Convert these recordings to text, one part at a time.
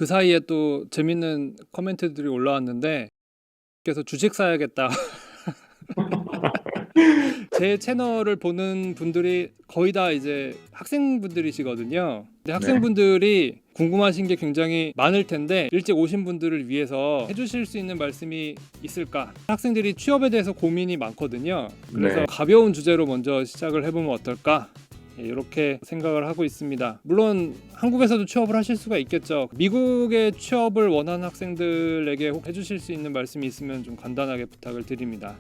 그 사이에 또 재밌는 코멘트들이 올라왔는데 그래서 주식 사야겠다. 제 채널을 보는 분들이 거의 다 이제 학생분들이시거든요. 근데 네. 학생분들이 궁금하신 게 굉장히 많을 텐데 일찍 오신 분들을 위해서 해주실 수 있는 말씀이 있을까? 학생들이 취업에 대해서 고민이 많거든요. 그래서 네. 가벼운 주제로 먼저 시작을 해보면 어떨까? 이렇게 생각을 하고 있습니다. 물론 한국에서도 취업을 하실 수가 있겠죠. 미국에 취업을 원하는 학생들에게 혹 해주실 수 있는 말씀이 있으면 좀 간단하게 부탁을 드립니다.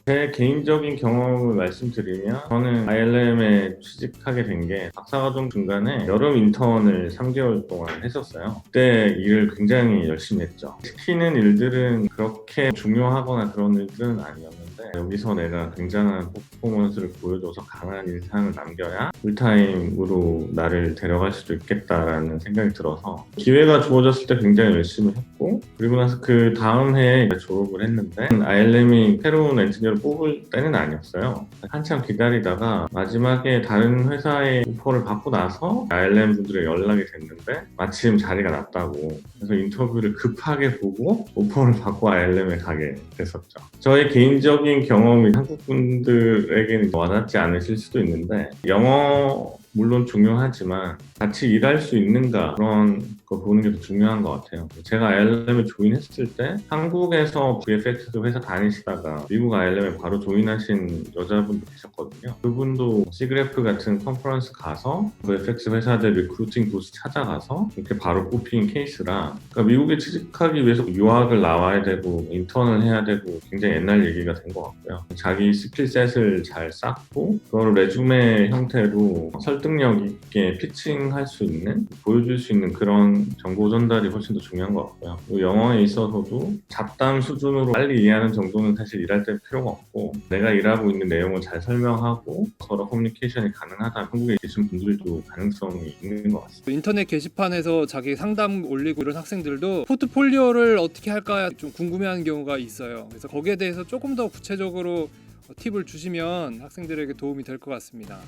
제 개인적인 경험을 말씀드리면 저는 ILM에 취직하게 된 게 박사과정 중간에 여름 인턴을 3개월 동안 했었어요. 그때 일을 굉장히 열심히 했죠. 시키는 일들은 그렇게 중요하거나 그런 일들은 아니었는데 여기서 내가 굉장한 퍼포먼스를 보여줘서 강한 인상을 남겨야 풀타임으로 나를 데려갈 수도 있겠다라는 생각이 들어서 기회가 주어졌을 때 굉장히 열심히 했고, 그리고 나서 그 다음 해에 졸업을 했는데 ILM이 새로운 엔지니어를 뽑을 때는 아니었어요. 한참 기다리다가 마지막에 다른 회사에 오퍼를 받고 나서 ILM 분들의 연락이 됐는데 마침 자리가 났다고. 그래서 인터뷰를 급하게 보고 오퍼를 받고 ILM에 가게 됐었죠. 저의 개인적인 경험이 한국 분들에게는 와닿지 않으실 수도 있는데, 영어 물론 중요하지만 같이 일할 수 있는가, 그런 거 보는 게 더 중요한 것 같아요. 제가 ILM에 조인했을 때 한국에서 VFX 회사 다니시다가 미국 ILM에 바로 조인하신 여자분도 계셨거든요. 그분도 시그래프 같은 컨퍼런스 가서 VFX 회사들 리크루팅 부스 찾아가서 이렇게 바로 뽑힌 케이스라, 그러니까 미국에 취직하기 위해서 유학을 나와야 되고 인턴을 해야 되고 굉장히 옛날 얘기가 된 것 같고요. 자기 스킬셋을 잘 쌓고 그걸 레주메 형태로 설득력 있게 피칭할 수 있는, 보여줄 수 있는 그런 정보 전달이 훨씬 더 중요한 것 같고요. 그리고 영어에 있어서도 잡담 수준으로 빨리 이해하는 정도는 사실 일할 때 필요가 없고, 내가 일하고 있는 내용을 잘 설명하고 서로 커뮤니케이션이 가능하다, 한국에 계신 분들도 가능성이 있는 것 같습니다. 인터넷 게시판에서 자기 상담 올리고 이런 학생들도 포트폴리오를 어떻게 할까 좀 궁금해하는 경우가 있어요. 그래서 거기에 대해서 조금 더 구체적으로 팁을 주시면 학생들에게 도움이 될 것 같습니다.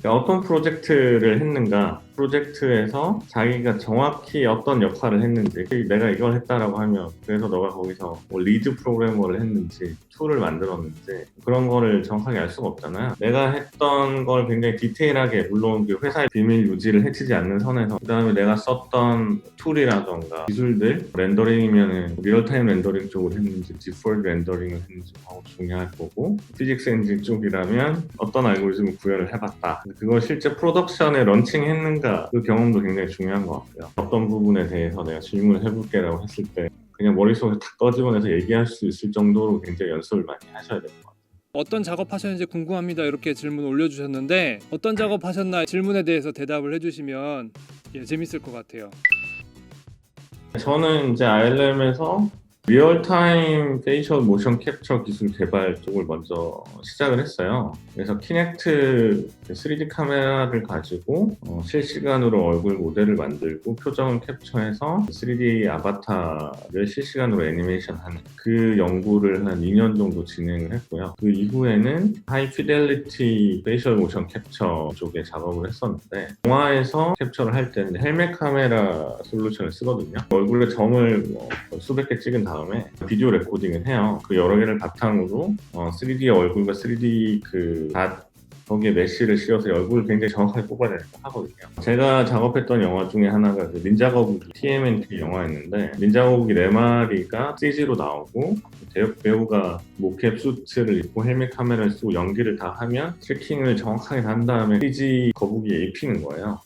어떤 프로젝트를 했는가, 프로젝트에서 자기가 정확히 어떤 역할을 했는지, 내가 이걸 했다라고 하면 그래서 너가 거기서 뭐 리드 프로그래머를 했는지 툴을 만들었는지 그런 거를 정확하게 알 수가 없잖아요. 내가 했던 걸 굉장히 디테일하게, 물론 그 회사의 비밀 유지를 해치지 않는 선에서, 그 다음에 내가 썼던 툴이라던가 기술들, 렌더링이면은 리얼타임 렌더링 쪽을 했는지 디폴트 렌더링을 했는지 하고 중요할 거고, 피직스 엔진 쪽이라면 어떤 알고리즘을 구현을 해봤다, 그걸 실제 프로덕션에 런칭했는가, 그 경험도 굉장히 중요한 것 같고요. 어떤 부분에 대해서 내가 질문을 해볼게라고 했을 때 그냥 머릿속에 탁 꺼집어내서 얘기할 수 있을 정도로 굉장히 연습을 많이 하셔야 될 것 같아요. 어떤 작업하셨는지 궁금합니다. 이렇게 질문 올려주셨는데 어떤 작업하셨나 질문에 대해서 대답을 해주시면 재밌을 것 같아요. 저는 이제 ILM에서 리얼타임 페이셜 모션 캡처 기술 개발 쪽을 먼저 시작을 했어요. 그래서 키넥트 3D 카메라를 가지고 실시간으로 얼굴 모델을 만들고 표정을 캡처해서 3D 아바타를 실시간으로 애니메이션하는 그 연구를 한 2년 정도 진행을 했고요. 그 이후에는 하이 피델리티 페이셜 모션 캡처 쪽에 작업을 했었는데, 영화에서 캡처를 할 때는 헬멧 카메라 솔루션을 쓰거든요. 얼굴에 점을 수백 개 찍은 다음에 비디오 레코딩을 해요. 그 여러 개를 바탕으로 3D의 얼굴과 3D 거기에 메쉬를 씌워서 얼굴을 굉장히 정확하게 뽑아내는 거 하거든요. 제가 작업했던 영화 중에 하나가 그 닌자 거북이 TMNT 영화였는데, 닌자 거북이 4마리가 CG로 나오고 대역 배우가 모캡 수트를 입고 헬멧 카메라를 쓰고 연기를 다 하면 트래킹을 정확하게 한 다음에 CG 거북이에 입히는 거예요.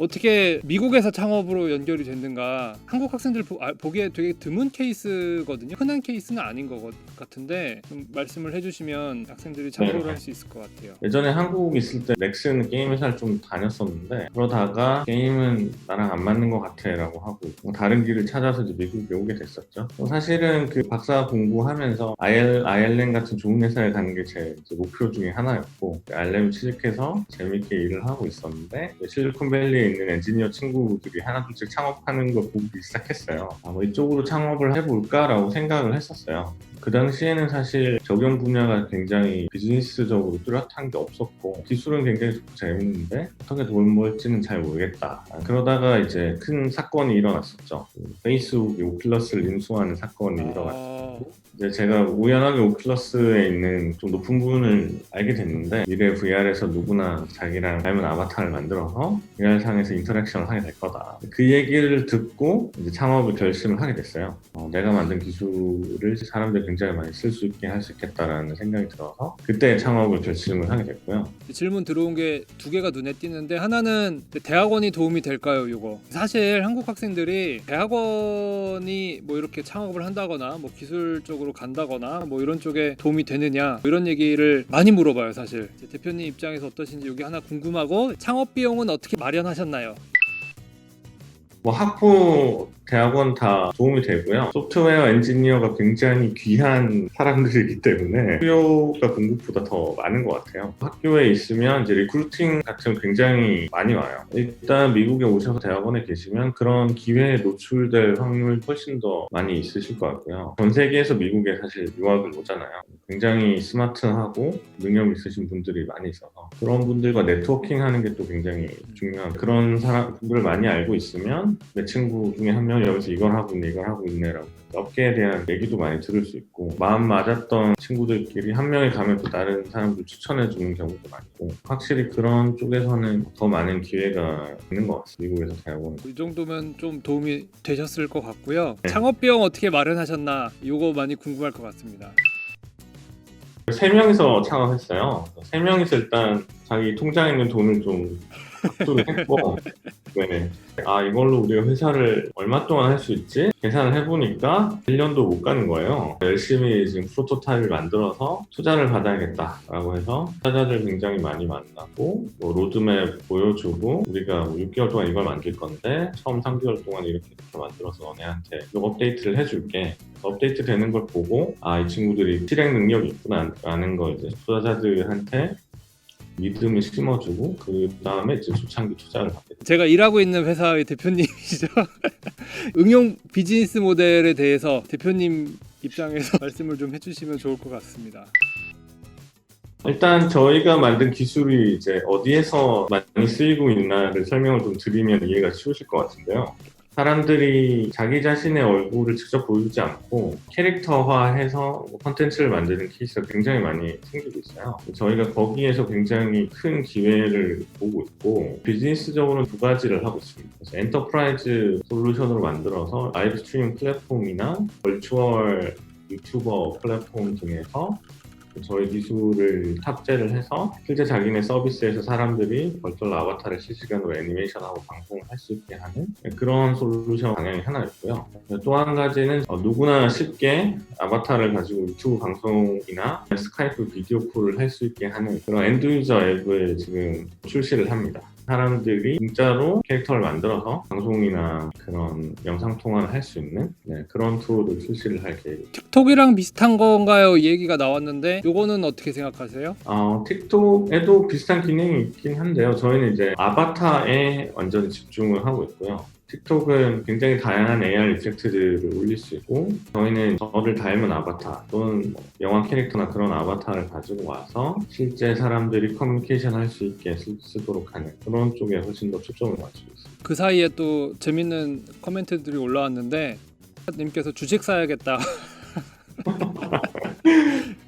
어떻게 미국에서 창업으로 연결이 됐는가, 한국 학생들 보기에 되게 드문 케이스거든요. 흔한 케이스는 아닌 것 같은데 좀 말씀을 해주시면 학생들이 참고를 할 수 있을 것 같아요. 예전에 한국 있을 때 넥슨 게임 회사를 좀 다녔었는데, 그러다가 게임은 나랑 안 맞는 것 같아 라고 하고 다른 길을 찾아서 이제 미국에 오게 됐었죠. 사실은 그 박사 공부하면서 ILM 같은 좋은 회사에 가는 게 제 목표 중에 하나였고, ILM 취직해서 재밌게 일을 하고 있었는데, 실리콘밸리에 있는 엔지니어 친구들이 하나둘씩 창업하는 걸 보기 시작했어요. 이쪽으로 창업을 해볼까라고 생각을 했었어요. 그 당시에는 사실 적용 분야가 굉장히 비즈니스적으로 뚜렷한 게 없었고 기술은 굉장히 좋고 재밌는데 어떻게 돈 벌지는 잘 모르겠다. 그러다가 이제 큰 사건이 일어났었죠. 페이스북이 오큘러스를 인수하는 사건이 일어났고 이제 제가 우연하게 오큘러스에 있는 좀 높은 부분을 알게 됐는데 미래 VR에서 누구나 자기랑 닮은 아바타를 만들어서 VR상에서 인터랙션을 하게 될 거다. 그 얘기를 듣고 이제 창업을 결심을 하게 됐어요. 내가 만든 기술을 사람들이 굉장히 많이 쓸 수 있게 할 수 있겠다라는 생각이 들어서 그때 창업을 결심을 하게 됐고요. 질문 들어온 게 두 개가 눈에 띄는데 하나는 대학원이 도움이 될까요? 이거 사실 한국 학생들이 대학원이 뭐 이렇게 창업을 한다거나 뭐 기술적으로 간다거나 뭐 이런 쪽에 도움이 되느냐 뭐 이런 얘기를 많이 물어봐요. 사실 대표님 입장에서 어떠신지 여기 하나 궁금하고 창업 비용은 어떻게 마련하셨나요? 뭐 학부, 대학원 다 도움이 되고요. 소프트웨어 엔지니어가 굉장히 귀한 사람들이기 때문에 수요가 공급보다 더 많은 것 같아요. 학교에 있으면 이제 리크루팅 같은 거 굉장히 많이 와요. 일단 미국에 오셔서 대학원에 계시면 그런 기회에 노출될 확률이 훨씬 더 많이 있으실 것 같고요. 전 세계에서 미국에 사실 유학을 오잖아요. 굉장히 스마트하고 능력 있으신 분들이 많이 있어서 그런 분들과 네트워킹 하는 게 또 굉장히 중요한 그런 사람들을 많이 알고 있으면 내 친구 중에 한 명이 여기서 이걸 하고 있네 이걸 하고 있네라고 업계에 대한 얘기도 많이 들을 수 있고 마음 맞았던 친구들끼리 한 명이 가면 또 다른 사람들 추천해 주는 경우도 많고 확실히 그런 쪽에서는 더 많은 기회가 있는 것 같습니다. 미국에서 대학원 이 정도면 좀 도움이 되셨을 것 같고요. 네. 창업 비용 어떻게 마련하셨나 이거 많이 궁금할 것 같습니다. 3명이서 창업했어요. 3명이서 일단 자기 통장에 있는 돈을 좀 합주를 했고 네. 이걸로 우리가 회사를 얼마 동안 할 수 있지? 계산을 해보니까 1년도 못 가는 거예요. 열심히 지금 프로토타입을 만들어서 투자를 받아야겠다라고 해서 투자자들 굉장히 많이 만나고 뭐 로드맵 보여주고 우리가 6개월 동안 이걸 만들 건데 처음 3개월 동안 이렇게 만들어서 너네한테 업데이트를 해줄게. 업데이트 되는 걸 보고 이 친구들이 실행 능력이 있구나라는 걸 이제 투자자들한테 믿음을 심어주고 그 다음에 이제 초창기 투자를 하게 됩니다. 제가 일하고 있는 회사의 대표님이시죠. 응용 비즈니스 모델에 대해서 대표님 입장에서 말씀을 좀 해주시면 좋을 것 같습니다. 일단 저희가 만든 기술이 이제 어디에서 많이 쓰이고 있나를 설명을 좀 드리면 이해가 쉬우실 것 같은데요. 사람들이 자기 자신의 얼굴을 직접 보여주지 않고 캐릭터화해서 컨텐츠를 만드는 케이스가 굉장히 많이 생기고 있어요. 저희가 거기에서 굉장히 큰 기회를 보고 있고 비즈니스적으로는 두 가지를 하고 있습니다. 그래서 엔터프라이즈 솔루션으로 만들어서 라이브 스트리밍 플랫폼이나 버추얼 유튜버 플랫폼 등에서 저희 기술을 탑재를 해서 실제 자기네 서비스에서 사람들이 벌써 아바타를 실시간으로 애니메이션하고 방송을 할 수 있게 하는 그런 솔루션 방향이 하나 있고요. 또 한 가지는 누구나 쉽게 아바타를 가지고 유튜브 방송이나 스카이프 비디오 콜을 할 수 있게 하는 그런 엔드 유저 앱을 지금 출시를 합니다. 사람들이 진짜로 캐릭터를 만들어서 방송이나 그런 영상 통화를 할 수 있는 그런 툴을 출시를 할 계획입니다. 틱톡이랑 비슷한 건가요? 이 얘기가 나왔는데 이거는 어떻게 생각하세요? 틱톡에도 비슷한 기능이 있긴 한데요. 저희는 이제 아바타에 완전히 집중을 하고 있고요. 틱톡은 굉장히 다양한 AR 이펙트들을 올릴 수 있고 저희는 저를 닮은 아바타 또는 영화 캐릭터나 그런 아바타를 가지고 와서 실제 사람들이 커뮤니케이션 할 수 있게 쓰도록 하는 그런 쪽에 훨씬 더 초점을 맞추고 있습니다. 그 사이에 또 재밌는 코멘트들이 올라왔는데 님께서 주식 사야겠다.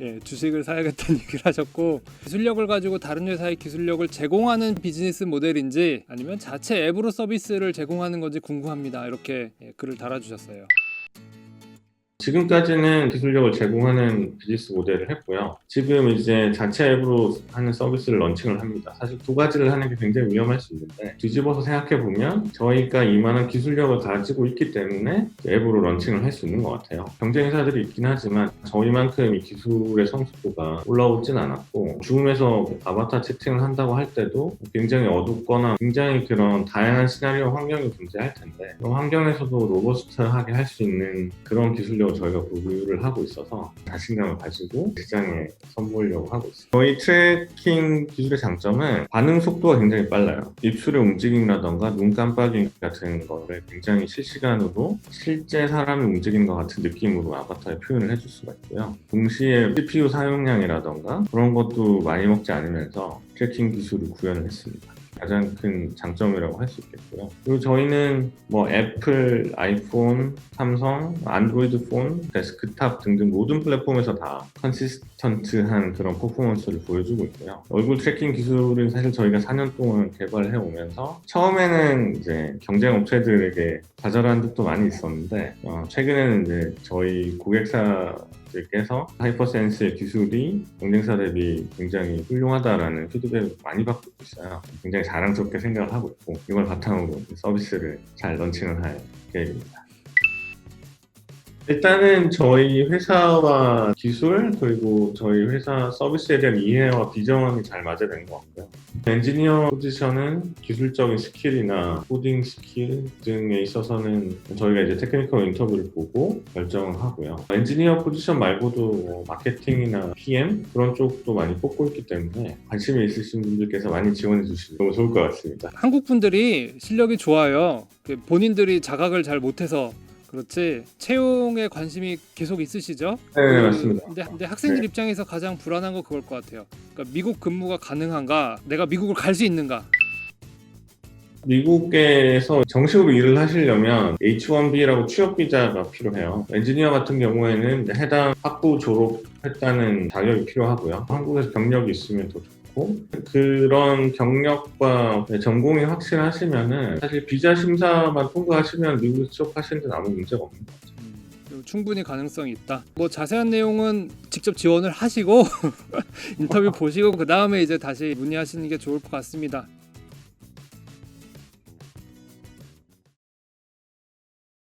예, 주식을 사야겠다는 얘기를 하셨고 기술력을 가지고 다른 회사의 기술력을 제공하는 비즈니스 모델인지 아니면 자체 앱으로 서비스를 제공하는 건지 궁금합니다. 이렇게 글을 달아주셨어요. 지금까지는 기술력을 제공하는 비즈니스 모델을 했고요. 지금 이제 자체 앱으로 하는 서비스를 런칭을 합니다. 사실 두 가지를 하는 게 굉장히 위험할 수 있는데 뒤집어서 생각해보면 저희가 이만한 기술력을 가지고 있기 때문에 앱으로 런칭을 할 수 있는 것 같아요. 경쟁 회사들이 있긴 하지만 저희만큼 이 기술의 성숙도가 올라오진 않았고 줌에서 아바타 채팅을 한다고 할 때도 굉장히 어둡거나 굉장히 그런 다양한 시나리오 환경이 존재할 텐데 그런 환경에서도 로버스트하게 할 수 있는 그런 기술력을 기술로 저희가 보유를 하고 있어서 자신감을 가지고 시장에 선보이려고 하고 있어요. 저희 트래킹 기술의 장점은 반응 속도가 굉장히 빨라요. 입술의 움직임이라던가 눈 깜빡임 같은 거를 굉장히 실시간으로 실제 사람이 움직이는 것 같은 느낌으로 아바타에 표현을 해줄 수가 있고요. 동시에 CPU 사용량이라던가 그런 것도 많이 먹지 않으면서 트래킹 기술을 구현을 했습니다. 가장 큰 장점이라고 할 수 있겠고요. 그리고 저희는 뭐 애플, 아이폰, 삼성, 안드로이드 폰, 데스크탑 등등 모든 플랫폼에서 다 컨시스턴트한 그런 퍼포먼스를 보여주고 있고요. 얼굴 트래킹 기술은 사실 저희가 4년 동안 개발해 오면서 처음에는 이제 경쟁 업체들에게 좌절한 적도 많이 있었는데 최근에는 이제 저희 고객사들께서 하이퍼센스의 기술이 경쟁사 대비 굉장히 훌륭하다라는 피드백을 많이 받고 있어요. 굉장히 자랑스럽게 생각을 하고 있고 이걸 바탕으로 서비스를 잘 런칭을 할 계획입니다. 일단은 저희 회사와 기술 그리고 저희 회사 서비스에 대한 이해와 비정함이 잘 맞아낸 것 같고요. 엔지니어 포지션은 기술적인 스킬이나 코딩 스킬 등에 있어서는 저희가 이제 테크니컬 인터뷰를 보고 결정을 하고요. 엔지니어 포지션 말고도 뭐 마케팅이나 PM 그런 쪽도 많이 뽑고 있기 때문에 관심이 있으신 분들께서 많이 지원해 주시면 너무 좋을 것 같습니다. 한국 분들이 실력이 좋아요. 본인들이 자각을 잘 못해서 그렇지 채용에 관심이 계속 있으시죠? 네, 맞습니다. 근데 학생들 입장에서 가장 불안한 건 그걸 것 같아요. 그러니까 미국 근무가 가능한가? 내가 미국을 갈 수 있는가? 미국에서 정식으로 일을 하시려면 H-1B라고 취업 비자가 필요해요. 엔지니어 같은 경우에는 해당 학부 졸업했다는 자격이 필요하고요. 한국에서 경력이 있으면 더 좋고 그런 경력과 전공이 확실하시면은 사실 비자 심사만 통과하시면 미국에서 취업하시는 데는 아무 문제가 없는 것 같아요. 충분히 가능성이 있다. 뭐 자세한 내용은 직접 지원을 하시고 인터뷰 보시고 그 다음에 이제 다시 문의하시는 게 좋을 것 같습니다.